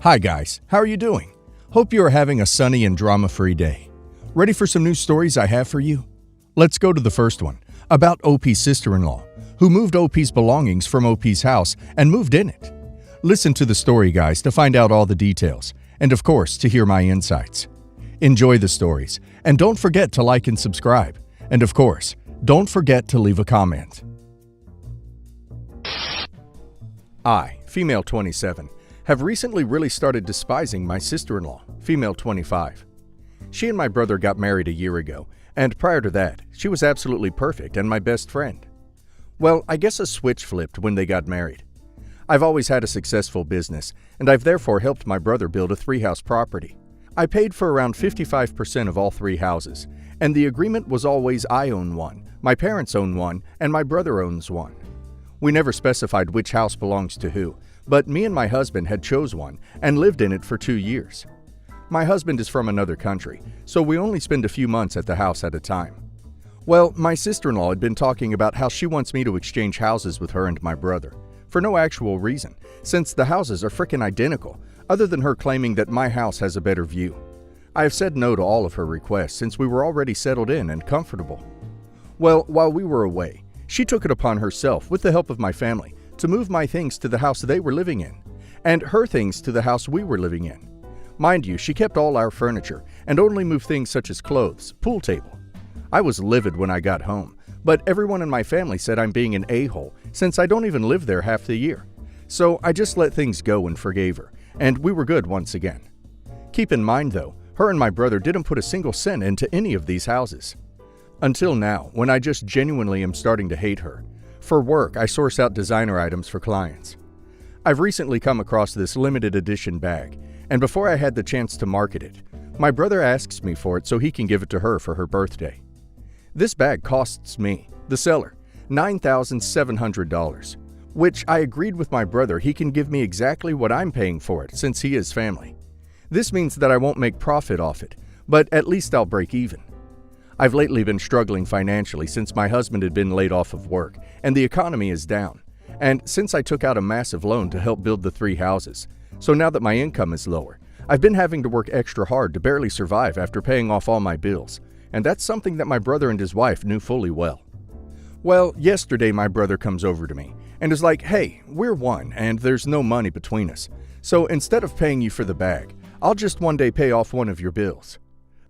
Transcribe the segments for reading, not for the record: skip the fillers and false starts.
Hi guys, how are you doing? Hope you are having a sunny and drama-free day. Ready for some news stories I have for you? Let's go to the first one, about OP's sister-in-law, who moved OP's belongings from OP's house and moved in it. Listen to the story, guys, to find out all the details, and of course, to hear my insights. Enjoy the stories, and don't forget to like and subscribe. And of course, don't forget to leave a comment. I, female 27, have recently really started despising my sister-in-law, female 25. She and my brother got married a year ago, and prior to that, she was absolutely perfect and my best friend. Well, I guess a switch flipped when they got married. I've always had a successful business, and I've therefore helped my brother build a 3-house property. I paid for around 55% of all 3 houses, and the agreement was always I own one, my parents own one, and my brother owns one. We never specified which house belongs to who, but me and my husband had chose one and lived in it for 2 years. My husband is from another country, so we only spend a few months at the house at a time. Well, my sister-in-law had been talking about how she wants me to exchange houses with her and my brother, for no actual reason, since the houses are frickin' identical, other than her claiming that my house has a better view. I have said no to all of her requests since we were already settled in and comfortable. Well, while we were away, she took it upon herself, with the help of my family, to move my things to the house they were living in, and her things to the house we were living in. Mind you, she kept all our furniture, and only moved things such as clothes, pool table. I was livid when I got home, but everyone in my family said I'm being an a-hole, since I don't even live there half the year. So I just let things go and forgave her, and we were good once again. Keep in mind though, her and my brother didn't put a single cent into any of these houses. Until now, when I just genuinely am starting to hate her. For work, I source out designer items for clients. I've recently come across this limited edition bag, and before I had the chance to market it, my brother asks me for it so he can give it to her for her birthday. This bag costs me, the seller, $9,700, which I agreed with my brother he can give me exactly what I'm paying for it since he is family. This means that I won't make profit off it, but at least I'll break even. I've lately been struggling financially since my husband had been laid off of work and the economy is down, and since I took out a massive loan to help build the 3 houses. So now that my income is lower, I've been having to work extra hard to barely survive after paying off all my bills, and that's something that my brother and his wife knew fully well. Well, yesterday my brother comes over to me and is like, "Hey, we're one and there's no money between us, so instead of paying you for the bag, I'll just one day pay off one of your bills."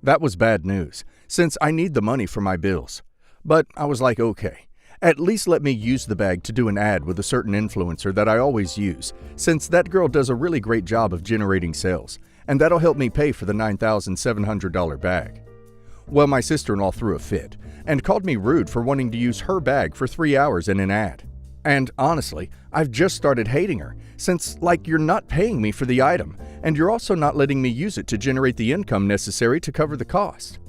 That was bad news, since I need the money for my bills. But I was like, okay, at least let me use the bag to do an ad with a certain influencer that I always use, since that girl does a really great job of generating sales, and that'll help me pay for the $9,700 bag. Well, my sister-in-law threw a fit, and called me rude for wanting to use her bag for 3 hours in an ad. And honestly, I've just started hating her, since, you're not paying me for the item, and you're also not letting me use it to generate the income necessary to cover the cost.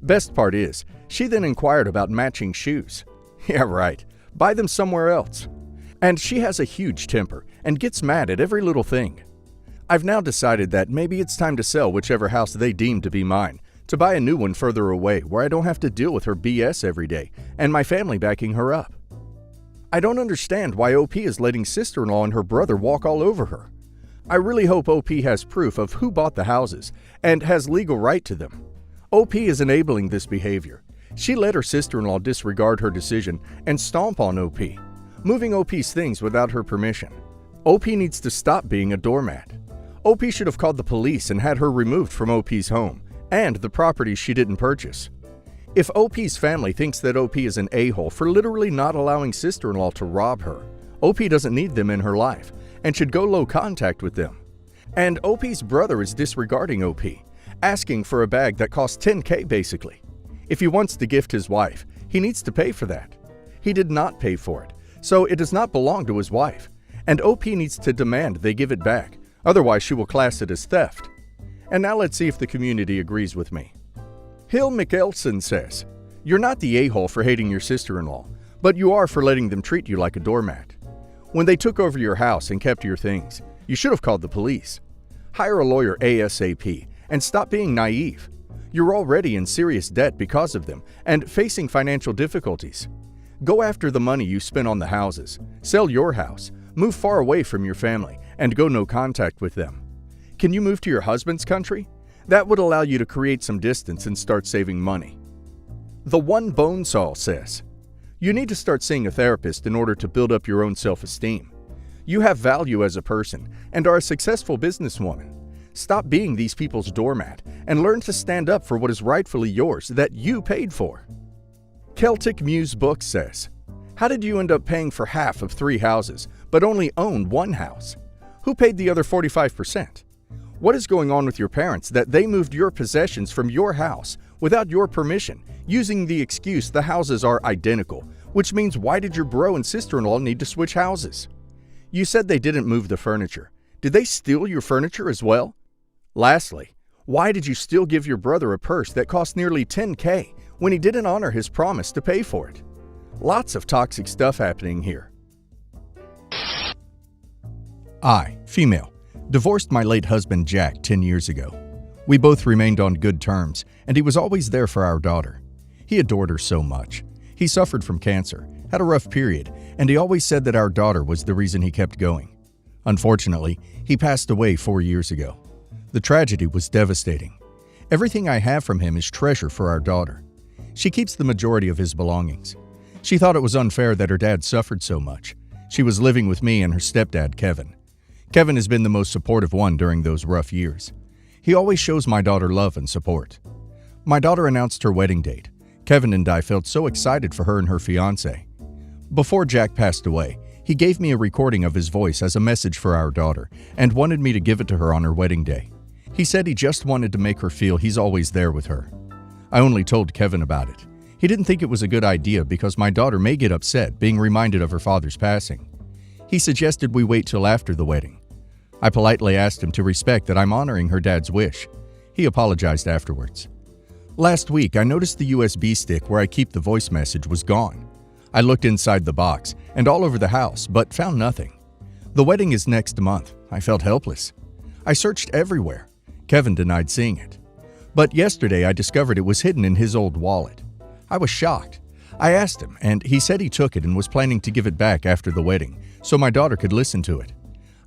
Best part is, she then inquired about matching shoes. Yeah, right. Buy them somewhere else. And she has a huge temper and gets mad at every little thing. I've now decided that maybe it's time to sell whichever house they deem to be mine, to buy a new one further away where I don't have to deal with her BS every day and my family backing her up. I don't understand why OP is letting sister-in-law and her brother walk all over her. I really hope OP has proof of who bought the houses and has legal right to them. OP is enabling this behavior. She let her sister-in-law disregard her decision and stomp on OP, moving OP's things without her permission. OP needs to stop being a doormat. OP should have called the police and had her removed from OP's home and the properties she didn't purchase. If OP's family thinks that OP is an a-hole for literally not allowing sister-in-law to rob her, OP doesn't need them in her life and should go low contact with them. And OP's brother is disregarding OP, asking for a bag that costs $10K basically. If he wants to gift his wife, he needs to pay for that. He did not pay for it, so it does not belong to his wife, and OP needs to demand they give it back, otherwise she will class it as theft. And now let's see if the community agrees with me. Hill McElson says, "You're not the a-hole for hating your sister-in-law, but you are for letting them treat you like a doormat. When they took over your house and kept your things, you should have called the police. Hire a lawyer ASAP and stop being naive. You're already in serious debt because of them and facing financial difficulties. Go after the money you spent on the houses, sell your house, move far away from your family, and go no contact with them. Can you move to your husband's country? That would allow you to create some distance and start saving money. The One Bone Saw says, you need to start seeing a therapist in order to build up your own self-esteem. You have value as a person and are a successful businesswoman. Stop being these people's doormat and learn to stand up for what is rightfully yours that you paid for. Celtic Muse Book says, how did you end up paying for half of 3 houses but only own 1 house? Who paid the other 45%? What is going on with your parents that they moved your possessions from your house without your permission, using the excuse the houses are identical, which means why did your bro and sister-in-law need to switch houses? You said they didn't move the furniture. Did they steal your furniture as well? Lastly, why did you still give your brother a purse that cost nearly $10,000 when he didn't honor his promise to pay for it? Lots of toxic stuff happening here. I, female, divorced my late husband Jack 10 years ago. We both remained on good terms, and he was always there for our daughter. He adored her so much. He suffered from cancer, had a rough period, and he always said that our daughter was the reason he kept going. Unfortunately, he passed away 4 years ago. The tragedy was devastating. Everything I have from him is treasure for our daughter. She keeps the majority of his belongings. She thought it was unfair that her dad suffered so much. She was living with me and her stepdad, Kevin. Kevin has been the most supportive one during those rough years. He always shows my daughter love and support. My daughter announced her wedding date. Kevin and I felt so excited for her and her fiancé. Before Jack passed away, he gave me a recording of his voice as a message for our daughter and wanted me to give it to her on her wedding day. He said he just wanted to make her feel he's always there with her. I only told Kevin about it. He didn't think it was a good idea because my daughter may get upset being reminded of her father's passing. He suggested we wait till after the wedding. I politely asked him to respect that I'm honoring her dad's wish. He apologized afterwards. Last week, I noticed the USB stick where I keep the voice message was gone. I looked inside the box and all over the house, but found nothing. The wedding is next month. I felt helpless. I searched everywhere. Kevin denied seeing it. But yesterday, I discovered it was hidden in his old wallet. I was shocked. I asked him, and he said he took it and was planning to give it back after the wedding, so my daughter could listen to it.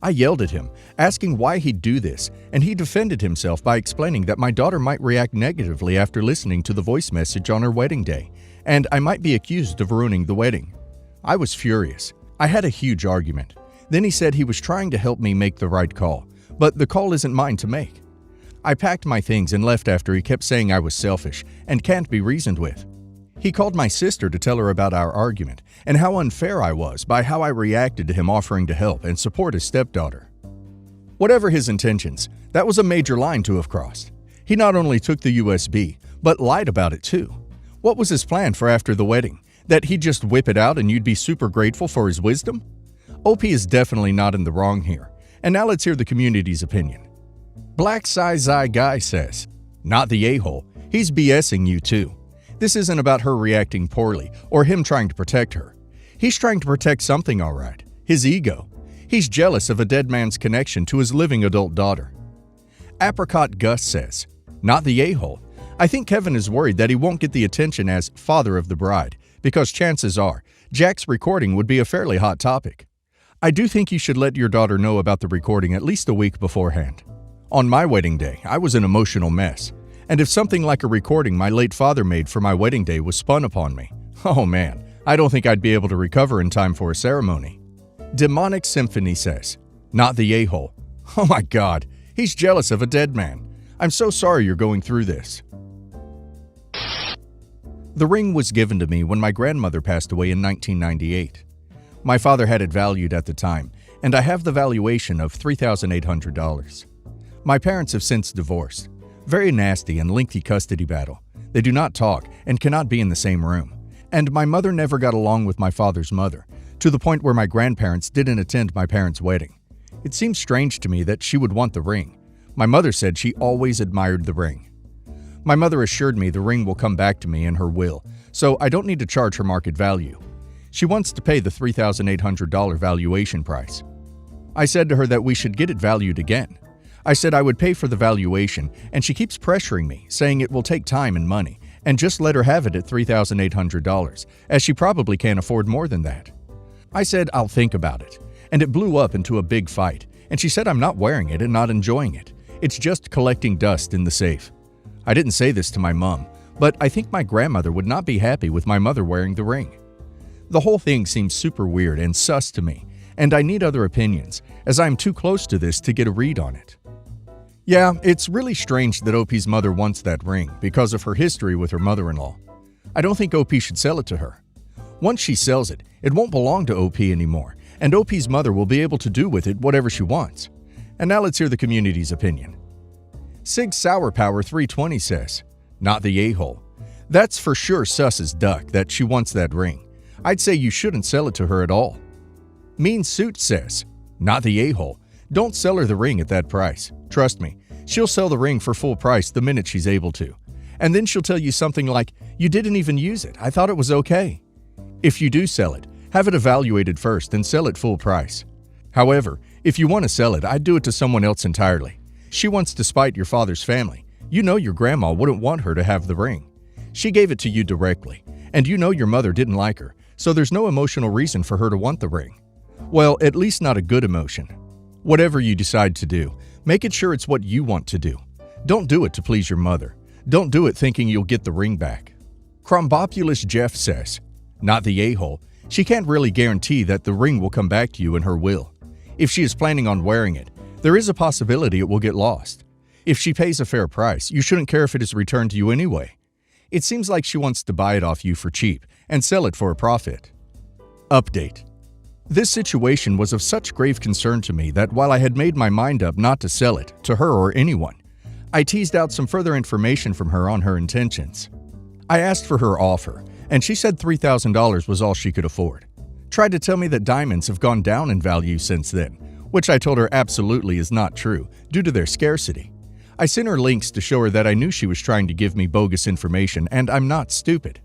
I yelled at him, asking why he'd do this, and he defended himself by explaining that my daughter might react negatively after listening to the voice message on her wedding day, and I might be accused of ruining the wedding. I was furious. I had a huge argument. Then he said he was trying to help me make the right call, but the call isn't mine to make. I packed my things and left after he kept saying I was selfish and can't be reasoned with. He called my sister to tell her about our argument and how unfair I was by how I reacted to him offering to help and support his stepdaughter. Whatever his intentions, that was a major line to have crossed. He not only took the USB, but lied about it too. What was his plan for after the wedding? That he'd just whip it out and you'd be super grateful for his wisdom? OP is definitely not in the wrong here. And now let's hear the community's opinion. Black Sci Guy says, not the a-hole. He's BSing you too. This isn't about her reacting poorly or him trying to protect her. He's trying to protect something, all right. His ego. He's jealous of a dead man's connection to his living adult daughter. Apricot Gus says, not the a-hole. I think Kevin is worried that he won't get the attention as father of the bride because chances are Jack's recording would be a fairly hot topic. I do think you should let your daughter know about the recording at least a week beforehand. On my wedding day, I was an emotional mess. And if something like a recording my late father made for my wedding day was spun upon me, oh man, I don't think I'd be able to recover in time for a ceremony. Demonic Symphony says, not the a-hole. Oh my God, he's jealous of a dead man. I'm so sorry you're going through this. The ring was given to me when my grandmother passed away in 1998. My father had it valued at the time, and I have the valuation of $3,800. My parents have since divorced. Very nasty and lengthy custody battle. They do not talk and cannot be in the same room. And my mother never got along with my father's mother, to the point where my grandparents didn't attend my parents' wedding. It seems strange to me that she would want the ring. My mother said she always admired the ring. My mother assured me the ring will come back to me in her will, so I don't need to charge her market value. She wants to pay the $3,800 valuation price. I said to her that we should get it valued again. I said I would pay for the valuation, and she keeps pressuring me, saying it will take time and money, and just let her have it at $3,800, as she probably can't afford more than that. I said I'll think about it, and it blew up into a big fight, and she said I'm not wearing it and not enjoying it, It's just collecting dust in the safe. I didn't say this to my mom, but I think my grandmother would not be happy with my mother wearing the ring. The whole thing seems super weird and sus to me, and I need other opinions, as I am too close to this to get a read on it. Yeah, it's really strange that OP's mother wants that ring because of her history with her mother-in-law. I don't think OP should sell it to her. Once she sells it, it won't belong to OP anymore, and OP's mother will be able to do with it whatever she wants. And now let's hear the community's opinion. Sig Sour Power 320 says, "Not the a-hole. That's for sure sus as duck that she wants that ring. I'd say you shouldn't sell it to her at all." Mean Suit says, "Not the a-hole. Don't sell her the ring at that price. Trust me, she'll sell the ring for full price the minute she's able to. And then she'll tell you something like, 'You didn't even use it. I thought it was okay.' If you do sell it, have it evaluated first and sell it full price. However, if you want to sell it, I'd do it to someone else entirely. She wants to spite your father's family. You know your grandma wouldn't want her to have the ring. She gave it to you directly, and you know your mother didn't like her, so there's no emotional reason for her to want the ring. Well, at least not a good emotion. Whatever you decide to do, make it sure it's what you want to do. Don't do it to please your mother. Don't do it thinking you'll get the ring back." Crombopulous Jeff says, "Not the a-hole. She can't really guarantee that the ring will come back to you in her will. If she is planning on wearing it, there is a possibility it will get lost. If she pays a fair price, you shouldn't care if it is returned to you anyway. It seems like she wants to buy it off you for cheap and sell it for a profit." Update. This situation was of such grave concern to me that while I had made my mind up not to sell it to her or anyone, I teased out some further information from her on her intentions. I asked for her offer, and she said $3,000 was all she could afford. Tried to tell me that diamonds have gone down in value since then, which I told her absolutely is not true due to their scarcity. I sent her links to show her that I knew she was trying to give me bogus information, and I'm not stupid.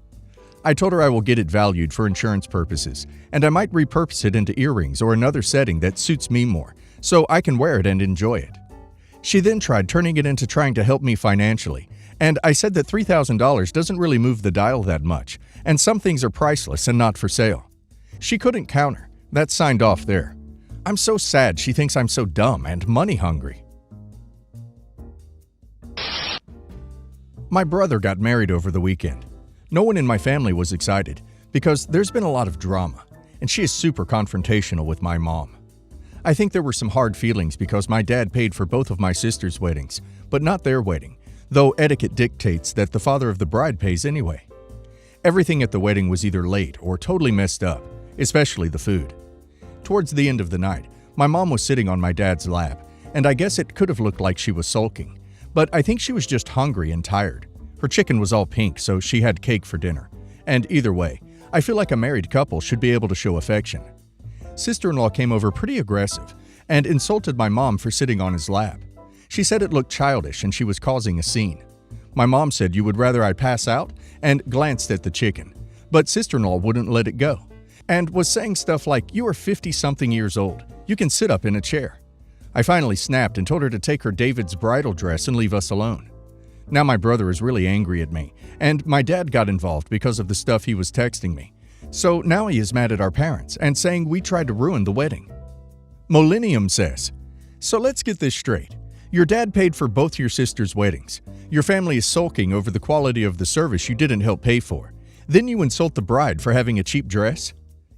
I told her I will get it valued for insurance purposes, and I might repurpose it into earrings or another setting that suits me more, so I can wear it and enjoy it. She then tried turning it into trying to help me financially, and I said that $3,000 doesn't really move the dial that much, and some things are priceless and not for sale. She couldn't counter. That signed off there. I'm so sad she thinks I'm so dumb and money hungry. My brother got married over the weekend. No one in my family was excited because there's been a lot of drama, and she is super confrontational with my mom. I think there were some hard feelings because my dad paid for both of my sister's weddings, but not their wedding, though etiquette dictates that the father of the bride pays anyway. Everything at the wedding was either late or totally messed up, especially the food. Towards the end of the night, my mom was sitting on my dad's lap, and I guess it could have looked like she was sulking, but I think she was just hungry and tired. Her chicken was all pink, so she had cake for dinner. And either way, I feel like a married couple should be able to show affection. Sister-in-law came over pretty aggressive and insulted my mom for sitting on his lap. She said it looked childish and she was causing a scene. My mom said you would rather I pass out and glanced at the chicken, but sister-in-law wouldn't let it go and was saying stuff like, "You are 50-something years old. You can sit up in a chair." I finally snapped and told her to take her David's bridal dress and leave us alone. Now my brother is really angry at me, and my dad got involved because of the stuff he was texting me. So now he is mad at our parents and saying we tried to ruin the wedding. Millennium says, "So let's get this straight. Your dad paid for both your sisters' weddings. Your family is sulking over the quality of the service you didn't help pay for. Then you insult the bride for having a cheap dress?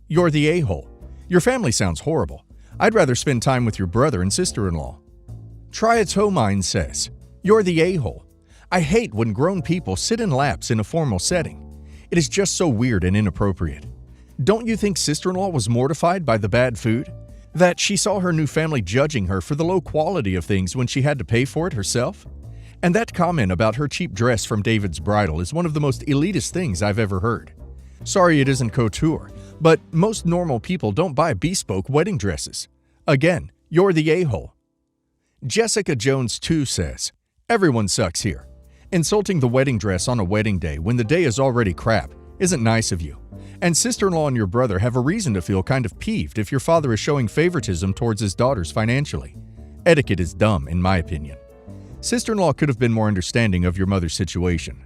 You're the a-hole. Your family sounds horrible. I'd rather spend time with your brother and sister-in-law." Triatomine says, "You're the a-hole. I hate when grown people sit in laps in a formal setting. It is just so weird and inappropriate. Don't you think sister-in-law was mortified by the bad food? That she saw her new family judging her for the low quality of things when she had to pay for it herself? And that comment about her cheap dress from David's bridal is one of the most elitist things I've ever heard. Sorry it isn't couture, but most normal people don't buy bespoke wedding dresses. Again, you're the a-hole." Jessica Jones 2 says, "Everyone sucks here. Insulting the wedding dress on a wedding day when the day is already crap isn't nice of you. And sister-in-law and your brother have a reason to feel kind of peeved if your father is showing favoritism towards his daughters financially. Etiquette is dumb, in my opinion. Sister-in-law could have been more understanding of your mother's situation."